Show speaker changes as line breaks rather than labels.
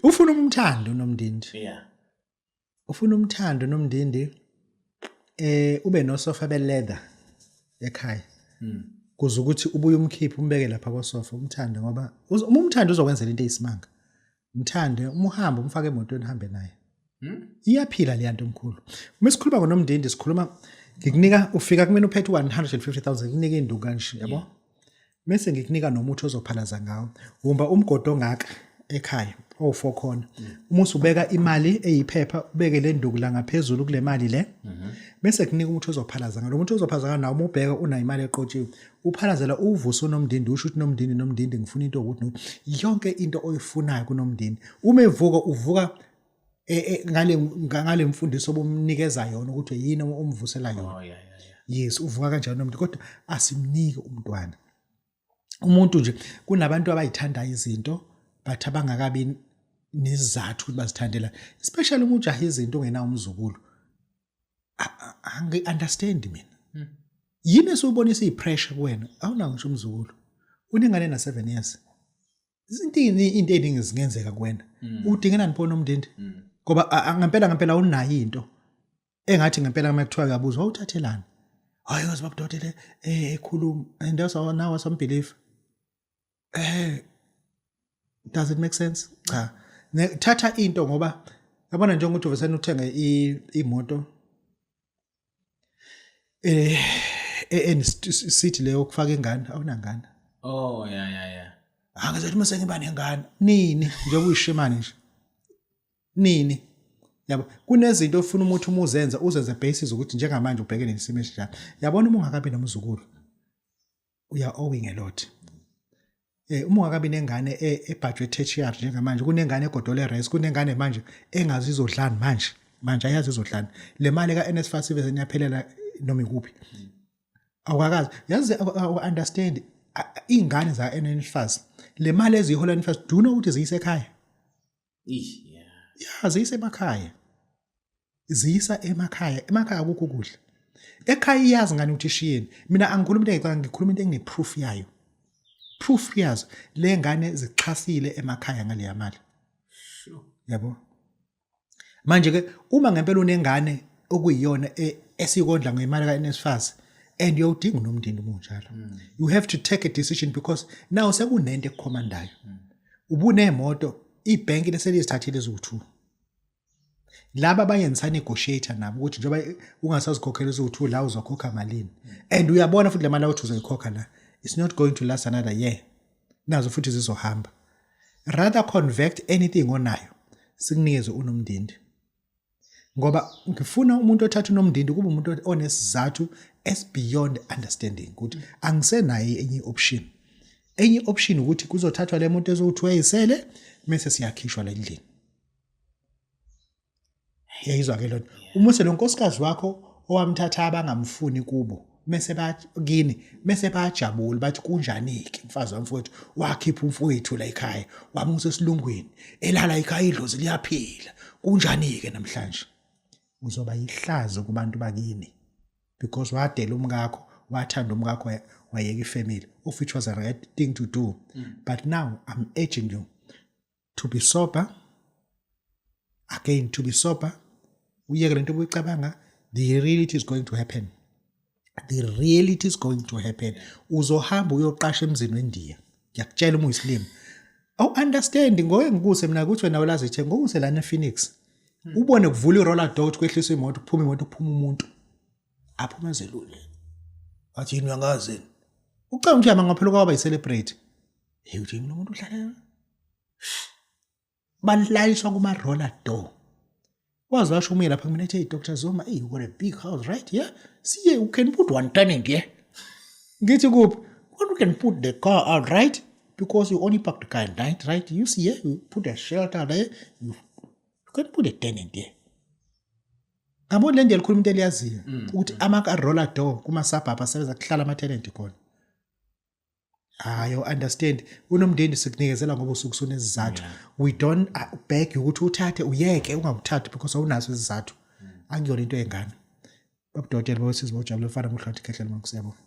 ufuna umthando Unomdindi.
Yeah.
Ufuna umthando Unomdindi ube nosofa beleather ekhaya. Kuze ukuthi ubuye umkhiphe umbeke lapha kwasofa umthando ngoba umthando uzokwenzela into eyisimanga. Mthande umuhamba umfake emotweni uhambe naye. Iyaphila le nto omkhulu. Uma sikhuluma ngoNomdindi sikhuluma ngikunika ufika kumina uphethe 150,000 nginika induku kanje yabo. Bese ngikunika nomuthi ozophalaza ngawo. Umba umgodo ongaka ekhaya o4 khona. Uma usubeka imali eyiphepha ubeke le nduku la ngaphezulu kule mali le. Bese kunika umuthi ozophalaza ngawo. Lo muthi ozophalaza nawo uma ubheka una imali eqotshiwe. Uphalazela uvuso Unomdindi usho ukuthi Nomdindi ngifuna into ukuthi yonke into oyifunayo kuNomdindi. Uma evuka uvuka ngale mfundiso obumnikeza yona ukuthi yini omvusela yona.
Oh yeah.
Yes, uvuka kanjalo Nomdindi kodwa asimnike umntwana. Umuntu nje kunabantu abayithanda izinto but abangakabi nezizathu ukuthi bazithandela, especially uma ujaha izinto ongena umzukulu. Angi understand mina. Yini esubonisa ipressure kuwena? Awuna ngisho umzukulu. Unengane na 7 years. Izinto eziningi zingenzeka kuwena. Udingena nipho Nomdindi. Ngoba ngempela unayo into engathi ngempela uma kuthiwa uyabuzwa awuthathelana. Hayi yazi Babu Dokotela ekhuluma and also now some belief. Does it make sense? Cha. Thatha into ngoba yabona nje ukuthi uvesena uthenga imoto sithi leyo kufaka ingane awunangane.
Oh yeah.
Angazethi mase ngiba nengane nini njengoba uyishimane nje. Nini? Yabo kunezinto ofuna umuthi umuzenza uzenze basis ukuthi njengamanje ubhekene nesimo esinjalo. Yabona uma ungakabi nomzukulu uya owing a lot. Uma ungakabi nengane ebudget tertiary njengamanje kunengane egodole race kunengane manje engazi izodlana manje ayazi izodlana. Le mali kaNSFAS iveze niyaphelela noma ikuphi. Awakazi yazi understand ingane za NSFAS le mali ezihola NSFAS do you know ukuthi ziyise ekhaya? Yeah, ziyise emakhaya. Ziyisa emakhaya akukho kudla. Ekhaya iyazi ngani ukuthi ishiyeni. Mina angikhuluma into engicanga ngikhuluma into engineproof yayo. Proof yazo le ngane zixhasile emakhaya ngale yamali.
Sure.
Yabo. Manje ke uma ngempela unengane okuyiyona esikondla ngemali kaNSFAS and uyodinga uNomdindi munjalo. You have to take a decision because now sekunento ekukhomandayo. Ubunemoto ibank leselizithathile ezu2. Laba bayenza negotiator nabo ukuthi njoba ungasazikhokhela ezu2 la uzokhokha malini. And uyabona futhi le mali awuthi uzoyikhokha la. It's not going to last another year. Nazo futhi zizohamba. Rather convert anything onayo. Sikunikeze uNomdindi. Ngoba ngifuna umuntu othatha uNomdindi kube umuntu onesizathu as beyond understanding ukuthi angisenayo enye option. Enye option ukuthi kuzothathwa le muntu ezokuthi uyisele bese siyakhishwa la endlini. Yayizwa ke lo. Umuse lo nkosikazi wakho owamthatha abangamfuni kubo. Mase mase bayajabula bathi kunjanike mfazi wamfowethu wakhipha umfowethu la ekhaya wamusa esilungwini elala ekhaya idlozi liyaphila kunjanike namhlanje uzoba yihlazo kubantu bakini because wadela umkakho wathanda umkakho wayeka ifamily of which was a right thing to do. But now I'm urging you to be sober again, to be sober. Uyeke lento obuyicabanga, the reality is going to happen. The reality is going to happen. Uzohamba uyoqasha emzini weNdiya. Ngiyakutshela uma uyisilimi. Understanding ngoye ngikuse mina ukuthi wena ulazi ithe ngokuse lana ePhoenix. Ubone kuvula iroller door kwehliswa imoto kuphuma umuntu. Aphuma zelule. Athi yini uyangazini? Ucanga ukuthi yama ngaphela kwaba yicelebrate. Hey uthi umuntu uhlala. Balaliswa kuma roller door. Was washo ume lapha mina ethi Dr. Zuma, hey, you got a big house, right? Yeah. See, you can put one tenant here. Get you go. You can put the car out, right? Because you only park the car at night, right? You see, you put a shelter there. You can put a tenant there. Ngabona le ndlela khuluma into eliyaziyo ukuthi amaka roller door kuma suburb asebenza kuhlala ama tenant khona. You understand. uNomdindi sikunikezela ngoba usukusuna izizathu. We don't beg you ukuthi uthathe uyeke ungakuthathi because awunazo izizathu. Angiyona into engane. Babu Dokotela bawusizwa ujabule ufana muhlathi khehle ngikusiyabona.